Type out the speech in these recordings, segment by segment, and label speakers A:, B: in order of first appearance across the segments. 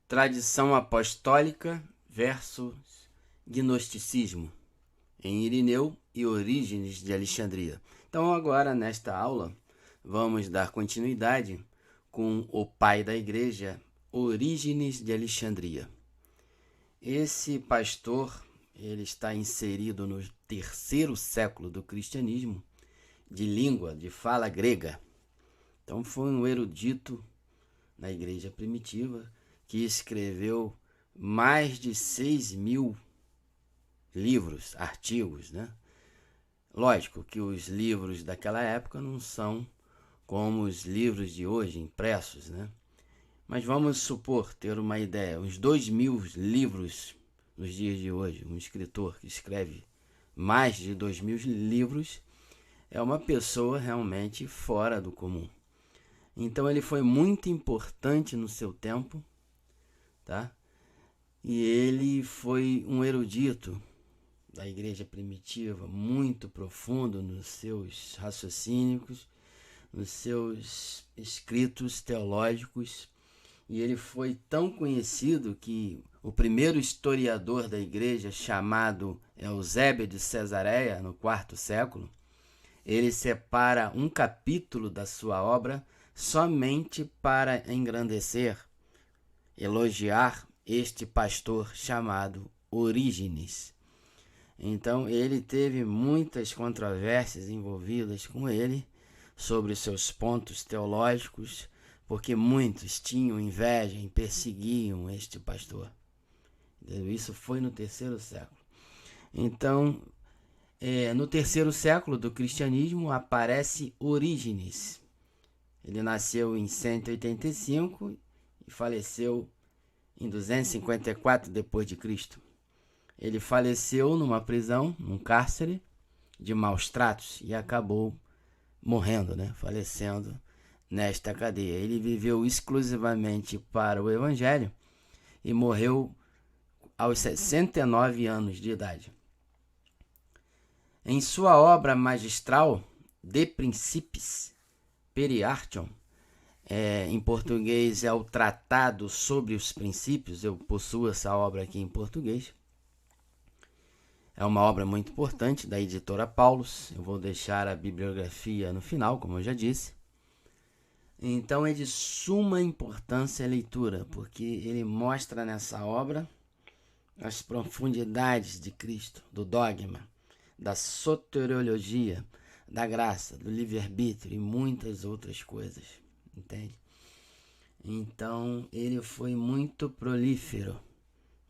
A: Tradição apostólica versus gnosticismo, em Irineu e Orígenes de Alexandria. Então agora, nesta aula, vamos dar continuidade com o pai da igreja, Orígenes de Alexandria. Esse pastor, ele está inserido no 3º século do cristianismo, de fala grega. Então foi um erudito na igreja primitiva que escreveu mais de 6.000 livros, artigos, né? Lógico que os livros daquela época não são como os livros de hoje, impressos, né? Mas vamos supor, ter uma ideia, uns 2.000 livros nos dias de hoje. Um escritor que escreve mais de 2.000 livros é uma pessoa realmente fora do comum. Então ele foi muito importante no seu tempo, tá? E ele foi um erudito da igreja primitiva, muito profundo nos seus raciocínios, nos seus escritos teológicos. E ele foi tão conhecido que o primeiro historiador da igreja, chamado Eusébio de Cesareia, no 4º século, ele separa um capítulo da sua obra somente para engrandecer, elogiar este pastor chamado Orígenes. Então ele teve muitas controvérsias envolvidas com ele sobre seus pontos teológicos, porque muitos tinham inveja e perseguiam este pastor. Isso foi no 3º século. Então, no 3º século do cristianismo aparece Orígenes. Ele nasceu em 185 e faleceu em 254 d.C. Ele faleceu numa prisão, num cárcere de maus tratos e acabou morrendo, né? Falecendo nesta cadeia. Ele viveu exclusivamente para o Evangelho e morreu aos 69 anos de idade. Em sua obra magistral, De Principiis Periartium, em português é o Tratado sobre os Princípios, eu possuo essa obra aqui em português. É uma obra muito importante da editora Paulus. Eu vou deixar a bibliografia no final, como eu já disse. Então é de suma importância a leitura, porque ele mostra nessa obra as profundidades de Cristo, do dogma, da soteriologia, da graça, do livre-arbítrio e muitas outras coisas, entende? Então ele foi muito prolífero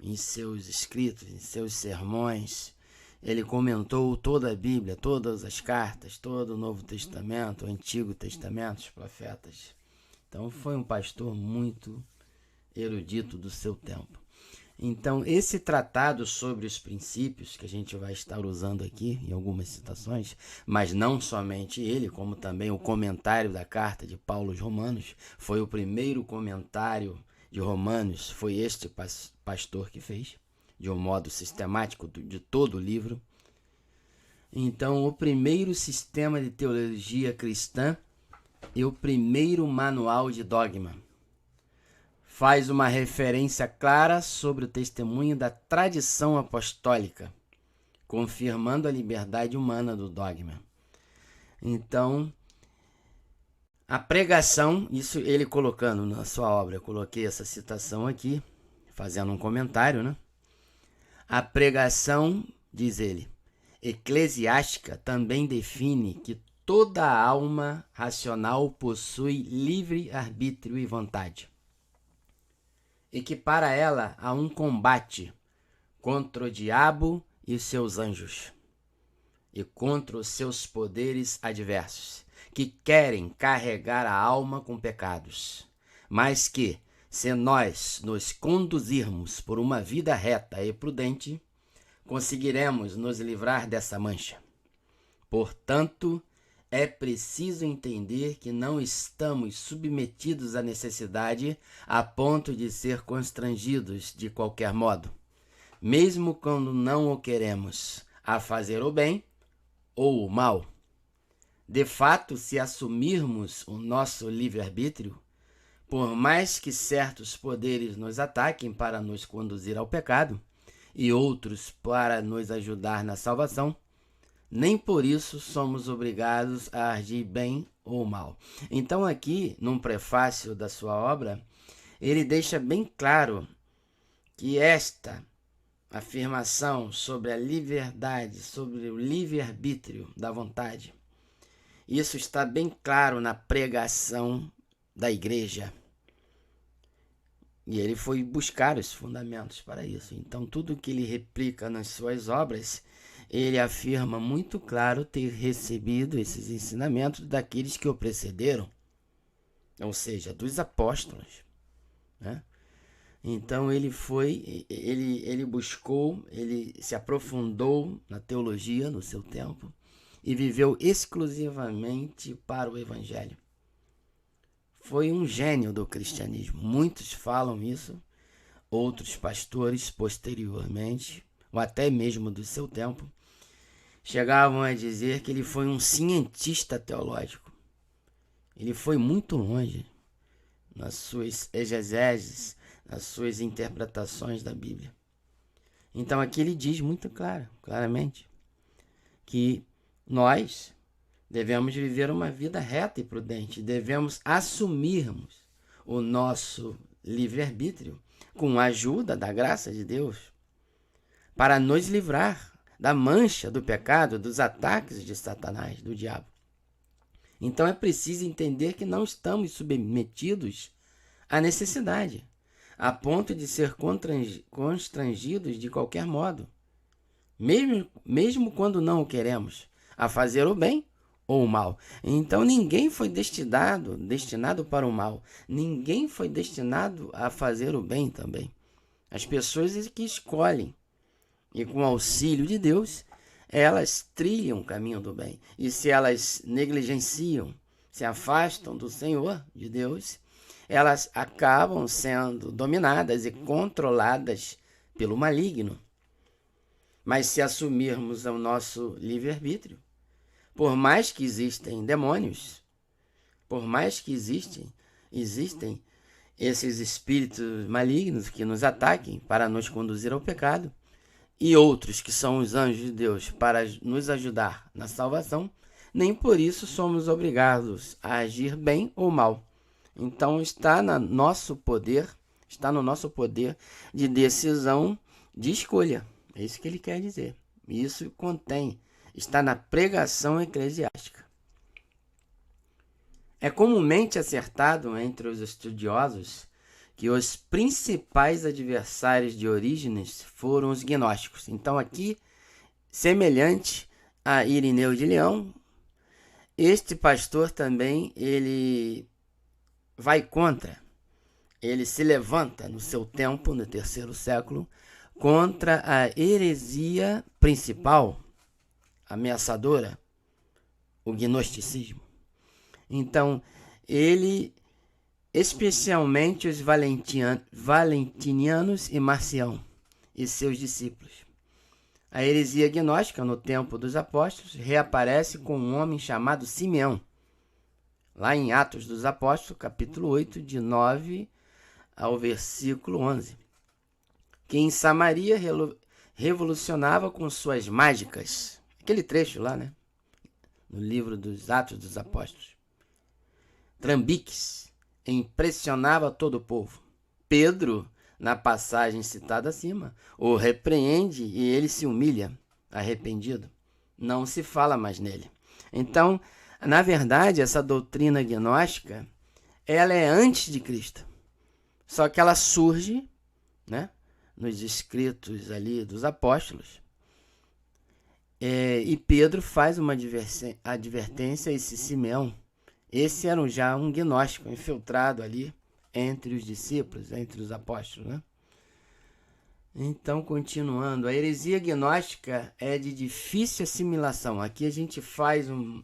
A: em seus escritos, em seus sermões. Ele comentou toda a Bíblia, todas as cartas, todo o Novo Testamento, o Antigo Testamento, os profetas. Então foi um pastor muito erudito do seu tempo. Então esse tratado sobre os princípios, que a gente vai estar usando aqui em algumas citações, mas não somente ele, como também o comentário da carta de Paulo aos Romanos, foi o primeiro comentário de Romanos, foi este pastor que fez, de um modo sistemático de todo o livro. Então, o primeiro sistema de teologia cristã e o primeiro manual de dogma faz uma referência clara sobre o testemunho da tradição apostólica, confirmando a liberdade humana do dogma. Então, a pregação, isso ele colocando na sua obra, eu coloquei essa citação aqui, fazendo um comentário, né? A pregação, diz ele, eclesiástica também define que toda alma racional possui livre arbítrio e vontade, e que para ela há um combate contra o diabo e os seus anjos, e contra os seus poderes adversos, que querem carregar a alma com pecados, mas que, se nós nos conduzirmos por uma vida reta e prudente, conseguiremos nos livrar dessa mancha. Portanto, é preciso entender que não estamos submetidos à necessidade a ponto de ser constrangidos de qualquer modo, mesmo quando não o queremos, a fazer o bem ou o mal. De fato, se assumirmos o nosso livre-arbítrio, Por mais que certos poderes nos ataquem para nos conduzir ao pecado e outros para nos ajudar na salvação, nem por isso somos obrigados a agir bem ou mal. Então aqui, num prefácio da sua obra, ele deixa bem claro que esta afirmação sobre a liberdade, sobre o livre-arbítrio da vontade, isso está bem claro na pregação da igreja. E ele foi buscar os fundamentos para isso. Então, tudo que ele replica nas suas obras, ele afirma muito claro ter recebido esses ensinamentos daqueles que o precederam, ou seja, dos apóstolos, né? Então, ele buscou, ele se aprofundou na teologia no seu tempo e viveu exclusivamente para o evangelho. Foi um gênio do cristianismo. Muitos falam isso, outros pastores posteriormente, ou até mesmo do seu tempo, chegavam a dizer que ele foi um cientista teológico. Ele foi muito longe nas suas exegeses, nas suas interpretações da Bíblia. Então aqui ele diz muito claramente, que nós devemos viver uma vida reta e prudente, devemos assumirmos o nosso livre-arbítrio com a ajuda da graça de Deus para nos livrar da mancha do pecado, dos ataques de Satanás, do diabo. Então é preciso entender que não estamos submetidos à necessidade, a ponto de ser constrangidos de qualquer modo, mesmo quando não o queremos, a fazer o bem ou o mal. Então ninguém foi destinado para o mal. Ninguém foi destinado a fazer o bem também. As pessoas que escolhem. E com o auxílio de Deus, elas trilham o caminho do bem. E se elas negligenciam, se afastam do Senhor, de Deus, elas acabam sendo dominadas e controladas pelo maligno. Mas se assumirmos o nosso livre-arbítrio, por mais que existem demônios, por mais que existem esses espíritos malignos que nos ataquem para nos conduzir ao pecado, e outros que são os anjos de Deus para nos ajudar na salvação, nem por isso somos obrigados a agir bem ou mal. Então está no nosso poder de decisão, de escolha. É isso que ele quer dizer. Isso está na pregação eclesiástica. É comumente acertado entre os estudiosos que os principais adversários de Orígenes foram os gnósticos. Então aqui, semelhante a Irineu de Leão, este pastor também, ele vai contra, ele se levanta no seu tempo, no 3º século, contra a heresia principal, ameaçadora, o gnosticismo. Então, ele, especialmente os valentinianos e Marcião e seus discípulos. A heresia gnóstica, no tempo dos apóstolos, reaparece com um homem chamado Simeão, lá em Atos dos Apóstolos, capítulo 8, de 9 ao versículo 11, que em Samaria revolucionava com suas mágicas. Aquele trecho lá, né? No livro dos Atos dos Apóstolos. Trambiques, impressionava todo o povo. Pedro, na passagem citada acima, o repreende e ele se humilha, arrependido. Não se fala mais nele. Então, na verdade, essa doutrina gnóstica, ela é antes de Cristo. Só que ela surge, né, nos escritos ali dos apóstolos. E Pedro faz uma advertência a esse Simeão. Esse era já um gnóstico infiltrado ali entre os discípulos, entre os apóstolos, né? Então, continuando, a heresia gnóstica é de difícil assimilação. Aqui a gente faz um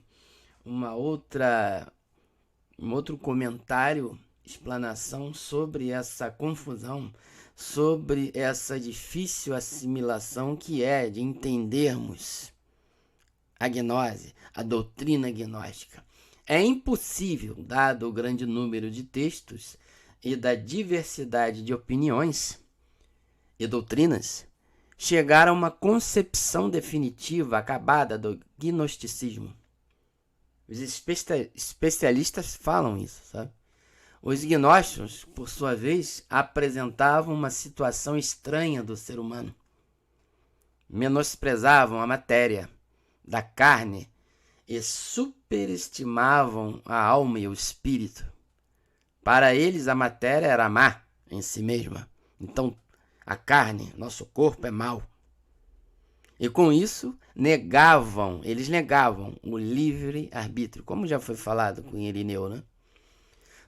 A: outro comentário, explanação sobre essa confusão, sobre essa difícil assimilação que é de entendermos a gnose, a doutrina gnóstica. É impossível, dado o grande número de textos e da diversidade de opiniões e doutrinas, chegaram a uma concepção definitiva, acabada do gnosticismo. Os especialistas falam isso, sabe? Os gnósticos, por sua vez, apresentavam uma situação estranha do ser humano. Menosprezavam a matéria da carne e superestimavam a alma e o espírito. Para eles, a matéria era má em si mesma. Então, a carne, nosso corpo, é mau. E com isso, eles negavam o livre-arbítrio, como já foi falado com Irineu, né?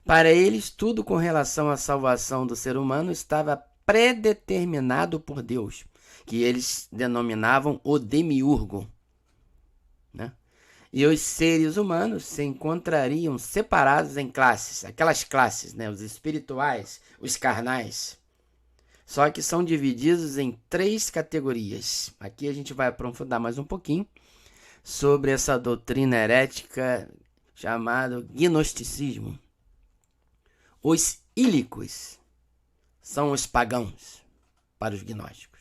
A: Para eles, tudo com relação à salvação do ser humano estava predeterminado por Deus, que eles denominavam o demiurgo, né? E os seres humanos se encontrariam separados em classes, aquelas classes, né? Os espirituais, os carnais. Só que são divididos em 3 categorias. Aqui a gente vai aprofundar mais um pouquinho sobre essa doutrina herética chamada gnosticismo. Os ílicos são os pagãos para os gnósticos.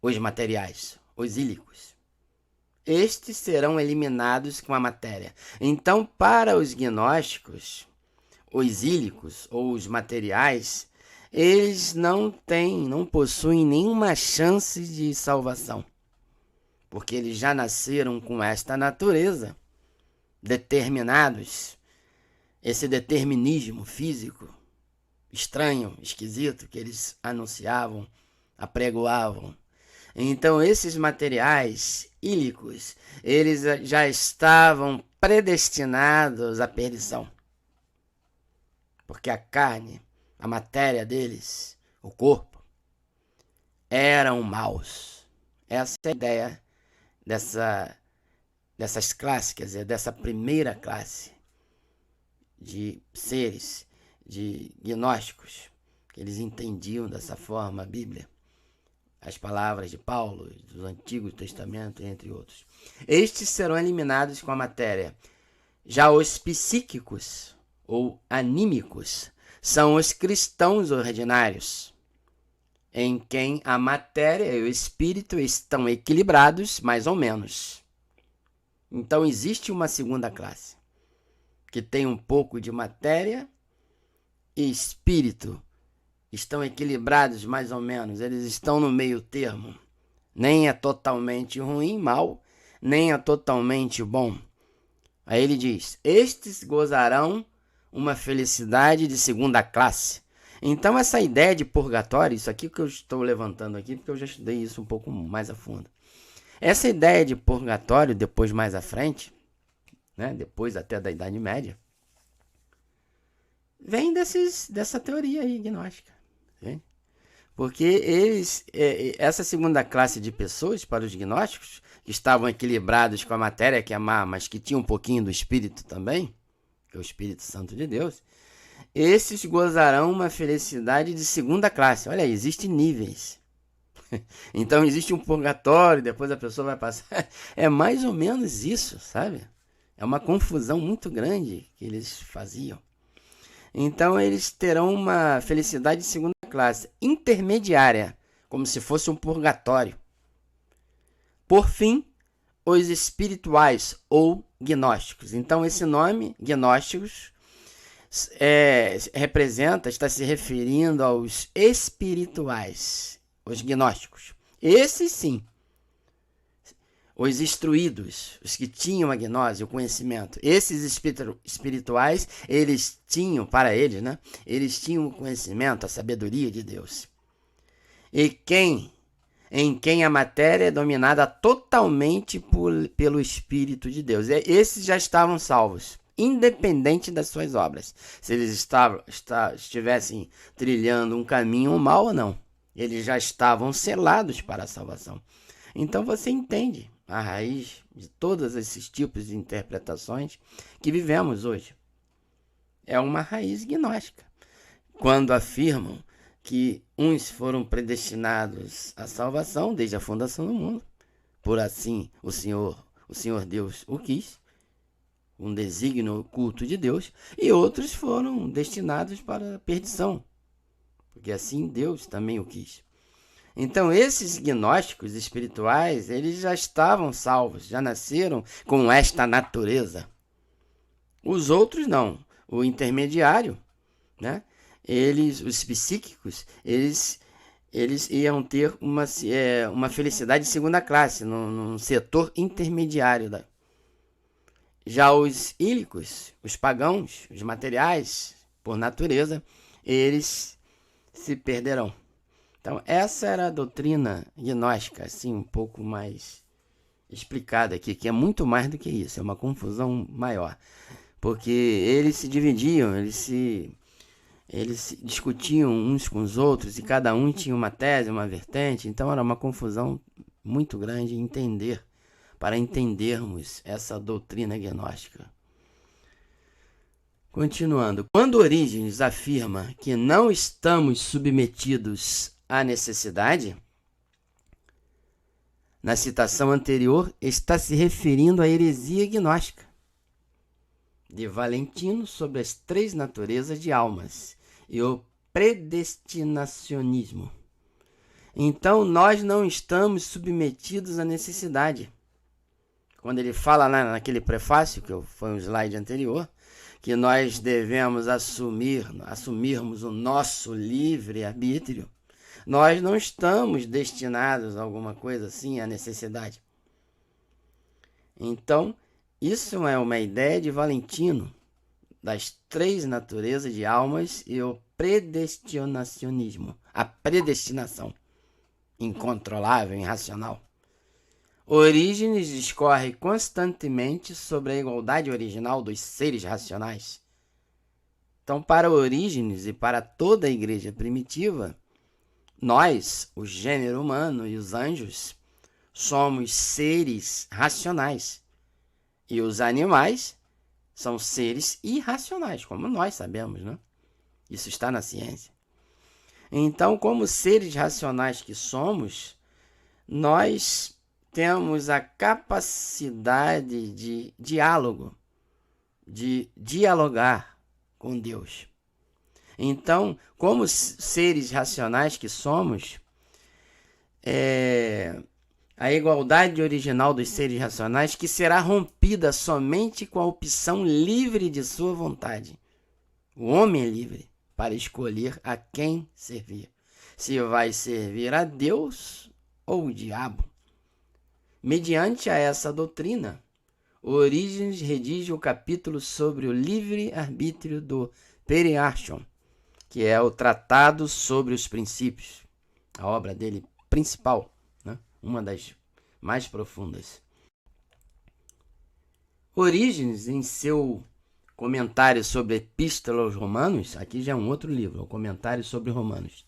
A: Os materiais, os ílicos. Estes serão eliminados com a matéria. Então, para os gnósticos, os ílicos ou os materiais, eles não possuem nenhuma chance de salvação, porque eles já nasceram com esta natureza, determinados, esse determinismo físico estranho, esquisito, que eles anunciavam, apregoavam. Então, esses materiais ílicos, eles já estavam predestinados à perdição, porque a carne, a matéria deles, o corpo, eram maus. Essa é a ideia dessas classes, quer dizer, dessa primeira classe de seres, de gnósticos, que eles entendiam dessa forma a Bíblia, as palavras de Paulo, do Antigo Testamento, entre outros. Estes serão eliminados com a matéria. Já os psíquicos, ou anímicos, são os cristãos ordinários, em quem a matéria e o espírito estão equilibrados, mais ou menos. Então existe uma segunda classe, que tem um pouco de matéria e espírito, estão equilibrados mais ou menos, eles estão no meio termo. Nem é totalmente ruim, mal, nem é totalmente bom. Aí ele diz, estes gozarão uma felicidade de segunda classe. Então essa ideia de purgatório, isso aqui que eu estou levantando aqui, porque eu já estudei isso um pouco mais a fundo. Essa ideia de purgatório, depois mais à frente, né, depois até da Idade Média, vem dessa teoria aí gnóstica. Hein? Porque essa segunda classe de pessoas, para os gnósticos, que estavam equilibrados com a matéria, que é má, mas que tinha um pouquinho do espírito também, que é o Espírito Santo de Deus, esses gozarão uma felicidade de segunda classe. Olha aí, existem níveis. Então existe um purgatório, depois a pessoa vai passar. É mais ou menos isso, sabe? É uma confusão muito grande que eles faziam. Então eles terão uma felicidade de segunda classe, intermediária, como se fosse um purgatório. Por fim, os espirituais ou gnósticos. Então esse nome, gnósticos, está se referindo aos espirituais, os gnósticos. Esses sim, os instruídos, os que tinham a gnose, o conhecimento. Esses espirituais, eles tinham, para eles, né? Eles tinham o conhecimento, a sabedoria de Deus. E em quem a matéria é dominada totalmente pelo Espírito de Deus. Esses já estavam salvos, independente das suas obras. Se eles estivessem trilhando um caminho mau ou não. Eles já estavam selados para a salvação. Então você entende a raiz de todos esses tipos de interpretações que vivemos hoje. É uma raiz gnóstica. Quando afirmam que uns foram predestinados à salvação desde a fundação do mundo, por assim o Senhor Deus o quis, um desígnio oculto de Deus, e outros foram destinados para a perdição, porque assim Deus também o quis. Então, esses gnósticos espirituais, eles já estavam salvos, já nasceram com esta natureza. Os outros não. O intermediário, né? Os psíquicos, eles iam ter uma felicidade de segunda classe, num setor intermediário. Já os ílicos, os pagãos, os materiais, por natureza, eles se perderão. Então, essa era a doutrina gnóstica, assim, um pouco mais explicada aqui, que é muito mais do que isso, é uma confusão maior. Porque eles se dividiam, eles se discutiam uns com os outros, e cada um tinha uma tese, uma vertente, então era uma confusão muito grande para entendermos essa doutrina gnóstica. Continuando, quando Orígenes afirma que não estamos submetidos à necessidade, na citação anterior está se referindo à heresia gnóstica de Valentino sobre as três naturezas de almas e o predestinacionismo. Então, nós não estamos submetidos à necessidade. Quando ele fala lá naquele prefácio, que foi um slide anterior, que nós devemos assumirmos o nosso livre-arbítrio, nós não estamos destinados a alguma coisa assim, à necessidade. Então, isso é uma ideia de Valentino, das três naturezas de almas e o predestinacionismo, a predestinação incontrolável, irracional. Orígenes discorre constantemente sobre a igualdade original dos seres racionais. Então, para Orígenes e para toda a igreja primitiva, nós, o gênero humano e os anjos, somos seres racionais. E os animais são seres irracionais, como nós sabemos, né? Isso está na ciência. Então, como seres racionais que somos, nós temos a capacidade de diálogo, de dialogar com Deus. Então, como seres racionais que somos, a igualdade original dos seres racionais que será rompida somente com a opção livre de sua vontade. O homem é livre para escolher a quem servir. Se vai servir a Deus ou o diabo. Mediante a essa doutrina, Orígenes redige o capítulo sobre o livre-arbítrio do Periarchon, que é o Tratado sobre os Princípios, a obra dele principal, né? Uma das mais profundas. Orígenes, em seu comentário sobre a Epístola aos Romanos, aqui já é um outro livro, o Comentário sobre Romanos,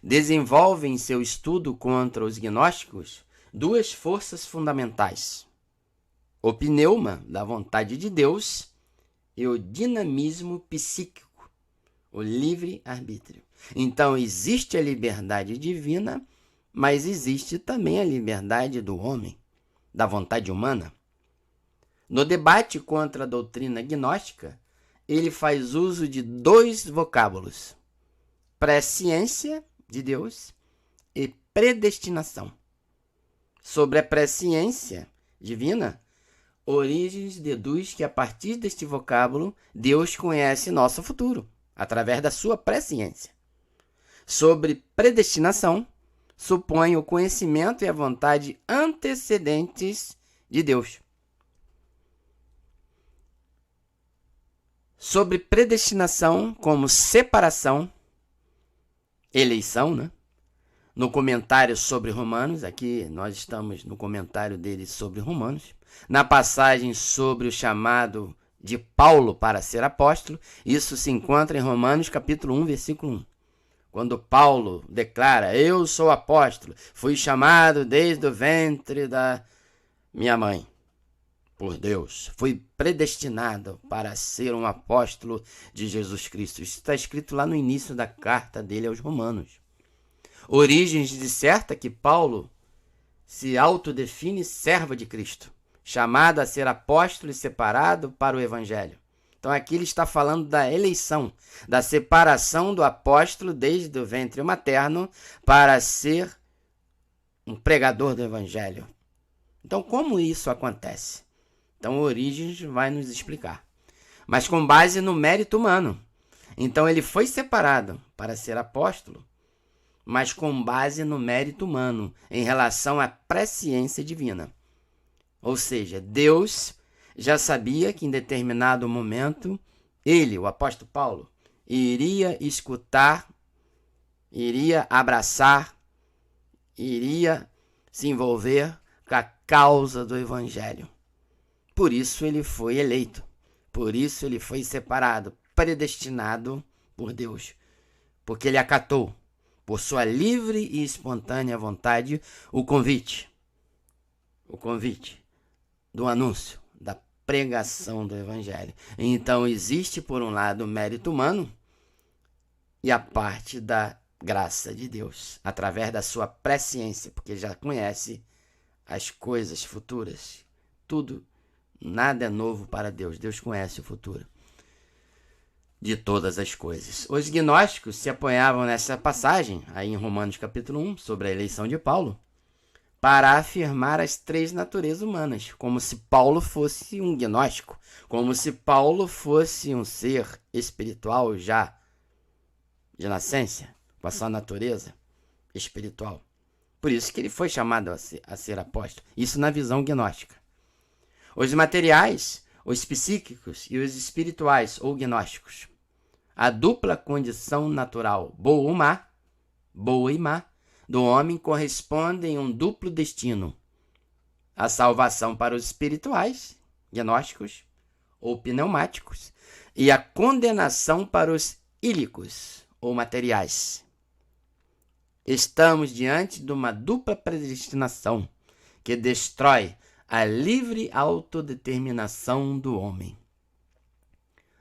A: desenvolve em seu estudo contra os gnósticos duas forças fundamentais: o pneuma da vontade de Deus e o dinamismo psíquico, o livre-arbítrio. Então, existe a liberdade divina, mas existe também a liberdade do homem, da vontade humana. No debate contra a doutrina gnóstica, ele faz uso de dois vocábulos: presciência de Deus e predestinação. Sobre a presciência divina, Orígenes deduz que a partir deste vocábulo, Deus conhece nosso futuro, através da sua presciência. Sobre predestinação, supõe o conhecimento e a vontade antecedentes de Deus. Sobre predestinação como separação, eleição, né? No comentário sobre Romanos, aqui nós estamos no comentário dele sobre Romanos, na passagem sobre o chamado de Paulo para ser apóstolo, isso se encontra em Romanos capítulo 1, versículo 1. Quando Paulo declara: eu sou apóstolo, fui chamado desde o ventre da minha mãe por Deus, fui predestinado para ser um apóstolo de Jesus Cristo. Isso está escrito lá no início da carta dele aos Romanos. Orígenes disserta que Paulo se autodefine servo de Cristo chamado a ser apóstolo e separado para o evangelho. Então aqui ele está falando da eleição, da separação do apóstolo desde o ventre materno para ser um pregador do evangelho. Então como isso acontece? Então Orígenes vai nos explicar. Mas com base no mérito humano. Então ele foi separado para ser apóstolo, mas com base no mérito humano, em relação à presciência divina. Ou seja, Deus já sabia que em determinado momento ele, o apóstolo Paulo, iria escutar, iria abraçar, iria se envolver com a causa do evangelho. Por isso ele foi eleito, por isso ele foi separado, predestinado por Deus, porque ele acatou, por sua livre e espontânea vontade, o convite do anúncio, da pregação do evangelho. Então existe, por um lado, o mérito humano e a parte da graça de Deus, através da sua presciência, porque já conhece as coisas futuras. Tudo, nada é novo para Deus. Deus conhece o futuro de todas as coisas. Os gnósticos se apoiavam nessa passagem, aí em Romanos capítulo 1, sobre a eleição de Paulo, para afirmar as três naturezas humanas, como se Paulo fosse um gnóstico, como se Paulo fosse um ser espiritual já de nascença, com a sua natureza espiritual. Por isso que ele foi chamado a ser apóstolo. Isso na visão gnóstica. Os materiais, os psíquicos e os espirituais ou gnósticos. A dupla condição natural, boa e má, do homem correspondem a um duplo destino. A salvação para os espirituais, gnósticos ou pneumáticos, e a condenação para os ílicos ou materiais. Estamos diante de uma dupla predestinação que destrói a livre autodeterminação do homem.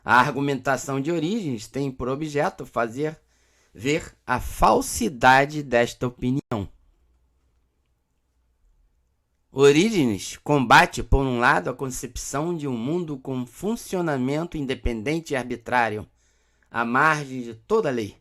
A: A argumentação de Orígenes tem por objeto fazer ver a falsidade desta opinião. Orígenes combate, por um lado, a concepção de um mundo com funcionamento independente e arbitrário, à margem de toda lei,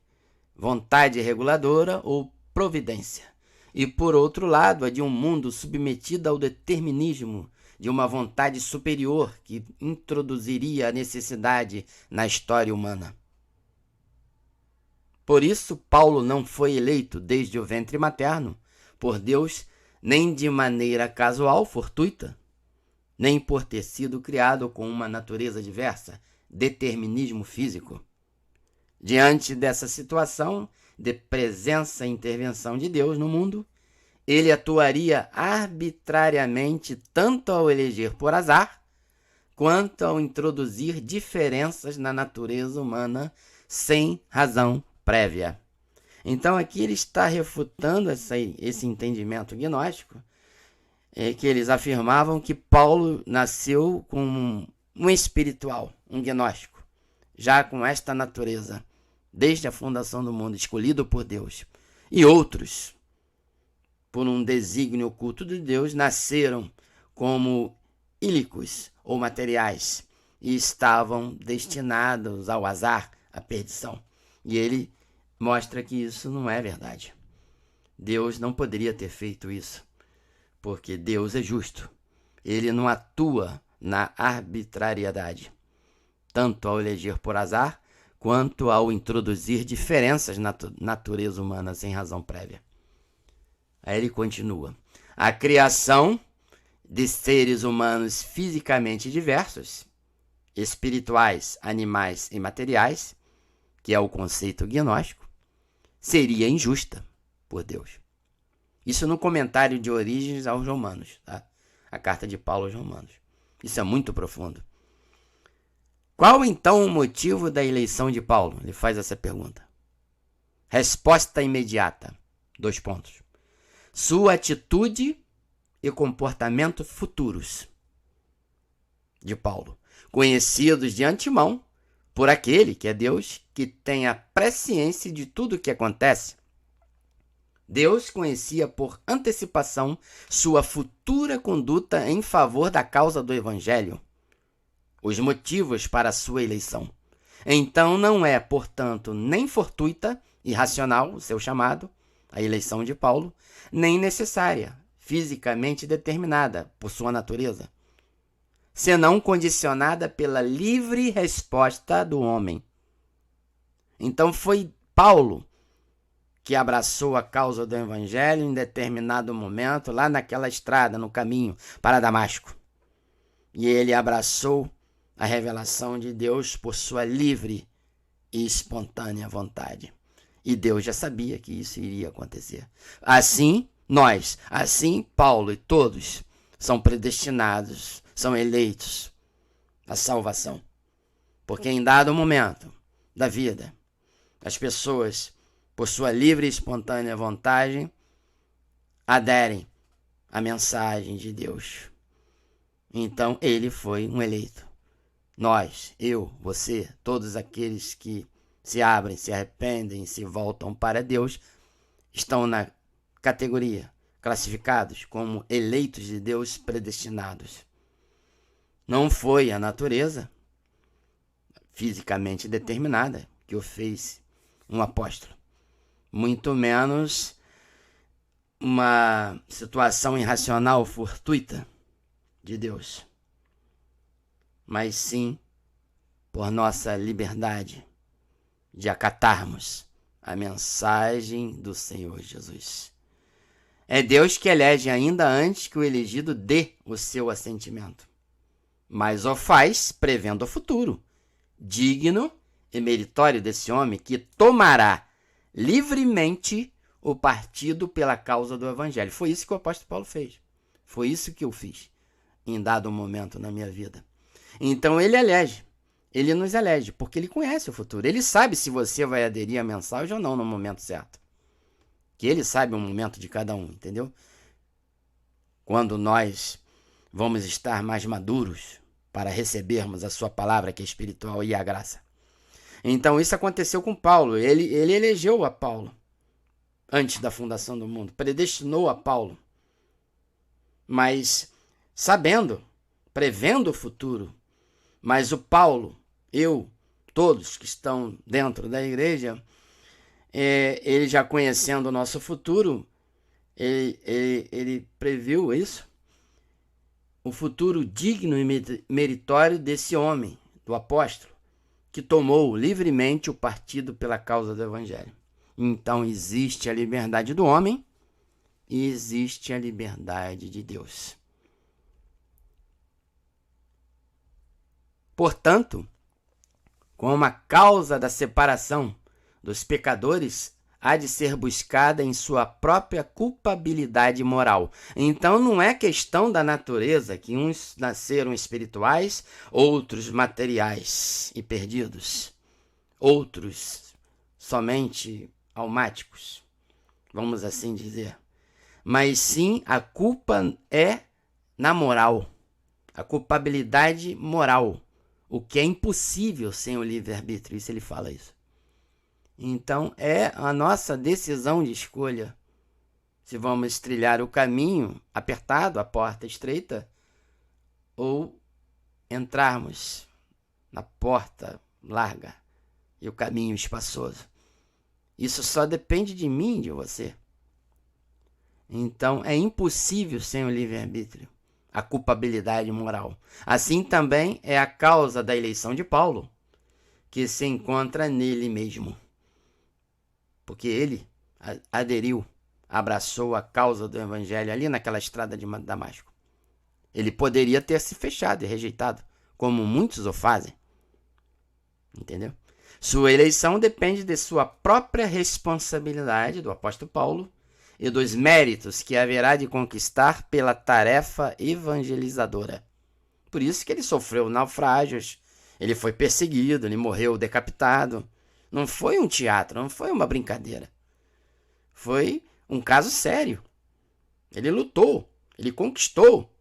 A: vontade reguladora ou providência, e, por outro lado, a de um mundo submetido ao determinismo de uma vontade superior que introduziria a necessidade na história humana. Por isso, Paulo não foi eleito desde o ventre materno por Deus, nem de maneira casual, fortuita, nem por ter sido criado com uma natureza diversa, determinismo físico. Diante dessa situação de presença e intervenção de Deus no mundo, ele atuaria arbitrariamente tanto ao eleger por azar, quanto ao introduzir diferenças na natureza humana sem razão prévia. Então aqui ele está refutando esse entendimento gnóstico, que eles afirmavam que Paulo nasceu como um espiritual, um gnóstico, já com esta natureza, desde a fundação do mundo, escolhido por Deus. E outros, por um desígnio oculto de Deus, nasceram como ílicos ou materiais e estavam destinados ao azar, à perdição. E ele mostra que isso não é verdade. Deus não poderia ter feito isso, porque Deus é justo. Ele não atua na arbitrariedade, tanto ao eleger por azar, quanto ao introduzir diferenças na natureza humana sem razão prévia. Aí ele continua. A criação de seres humanos fisicamente diversos, espirituais, animais e materiais, que é o conceito gnóstico, seria injusta por Deus. Isso no comentário de Orígenes aos Romanos, tá? A carta de Paulo aos Romanos. Isso é muito profundo. Qual então o motivo da eleição de Paulo? Ele faz essa pergunta. Resposta imediata. 2 pontos. Sua atitude e comportamento futuros de Paulo, conhecidos de antemão por aquele que é Deus, que tem a presciência de tudo o que acontece Deus conhecia por antecipação sua futura conduta em favor da causa do Evangelho, os motivos para sua eleição. Então não é, portanto, nem fortuita, irracional o seu chamado, a eleição de Paulo, nem necessária, fisicamente determinada por sua natureza, senão condicionada pela livre resposta do homem. Então foi Paulo que abraçou a causa do Evangelho em determinado momento, lá naquela estrada, no caminho para Damasco. E ele abraçou a revelação de Deus por sua livre e espontânea vontade. E Deus já sabia que isso iria acontecer. Assim, Paulo e todos são predestinados, são eleitos à salvação. Porque em dado momento da vida, as pessoas, por sua livre e espontânea vontade, aderem à mensagem de Deus. Então ele foi um eleito. Nós, eu, você, todos aqueles que se abrem, se arrependem, se voltam para Deus, estão na categoria, classificados como eleitos de Deus predestinados. Não foi a natureza fisicamente determinada que o fez um apóstolo, muito menos uma situação irracional, fortuita de Deus, mas sim por nossa liberdade de acatarmos a mensagem do Senhor Jesus. É Deus que elege ainda antes que o elegido dê o seu assentimento, mas o faz prevendo o futuro, digno e meritório desse homem que tomará livremente o partido pela causa do Evangelho. Foi isso que o apóstolo Paulo fez. Foi isso que eu fiz em dado momento na minha vida. Então ele elege. Ele nos elege, porque ele conhece o futuro. Ele sabe se você vai aderir à mensagem ou não no momento certo. Que ele sabe o momento de cada um, entendeu? Quando nós vamos estar mais maduros para recebermos a sua palavra, que é espiritual, e a graça. Então isso aconteceu com Paulo. Ele elegeu a Paulo antes da fundação do mundo. Predestinou a Paulo. Mas sabendo, prevendo o futuro. Mas o Paulo, eu, todos que estão dentro da igreja, ele já conhecendo o nosso futuro, ele previu isso, o futuro digno e meritório desse homem, do apóstolo, que tomou livremente o partido pela causa do Evangelho. Então existe a liberdade do homem e existe a liberdade de Deus. Portanto, como a causa da separação dos pecadores há de ser buscada em sua própria culpabilidade moral. Então não é questão da natureza que uns nasceram espirituais, outros materiais e perdidos, outros somente almáticos, vamos assim dizer. Mas sim, a culpa é na moral, a culpabilidade moral, o que é impossível sem o livre-arbítrio, isso ele fala isso. Então é a nossa decisão de escolha se vamos trilhar o caminho apertado, a porta estreita, ou entrarmos na porta larga e o caminho espaçoso. Isso só depende de mim e de você. Então é impossível sem o livre-arbítrio, a culpabilidade moral. Assim também é a causa da eleição de Paulo, que se encontra nele mesmo. Porque ele aderiu, abraçou a causa do Evangelho ali naquela estrada de Damasco. Ele poderia ter se fechado e rejeitado, como muitos o fazem. Entendeu? Sua eleição depende de sua própria responsabilidade, do apóstolo Paulo, e dos méritos que haverá de conquistar pela tarefa evangelizadora. Por isso que ele sofreu naufrágios, ele foi perseguido, ele morreu decapitado. Não foi um teatro, não foi uma brincadeira. Foi um caso sério. Ele lutou, ele conquistou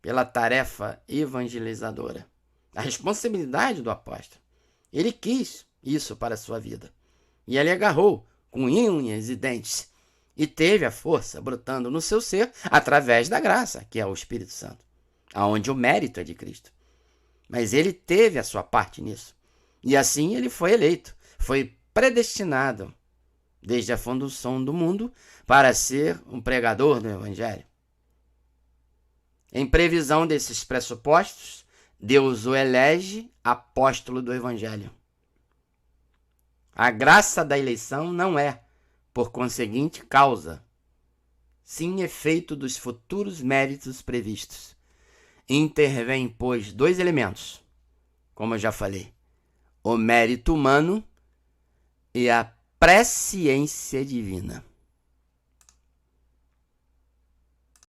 A: pela tarefa evangelizadora. A responsabilidade do apóstolo. Ele quis isso para a sua vida. E ele agarrou com unhas e dentes e teve a força brotando no seu ser através da graça, que é o Espírito Santo, aonde o mérito é de Cristo. Mas ele teve a sua parte nisso. E assim ele foi eleito, foi predestinado desde a fundação do mundo para ser um pregador do Evangelho. Em previsão desses pressupostos, Deus o elege apóstolo do Evangelho. A graça da eleição não é, por conseguinte, causa, sim efeito dos futuros méritos previstos. Intervém, pois, dois elementos, como eu já falei, o mérito humano e a presciência divina.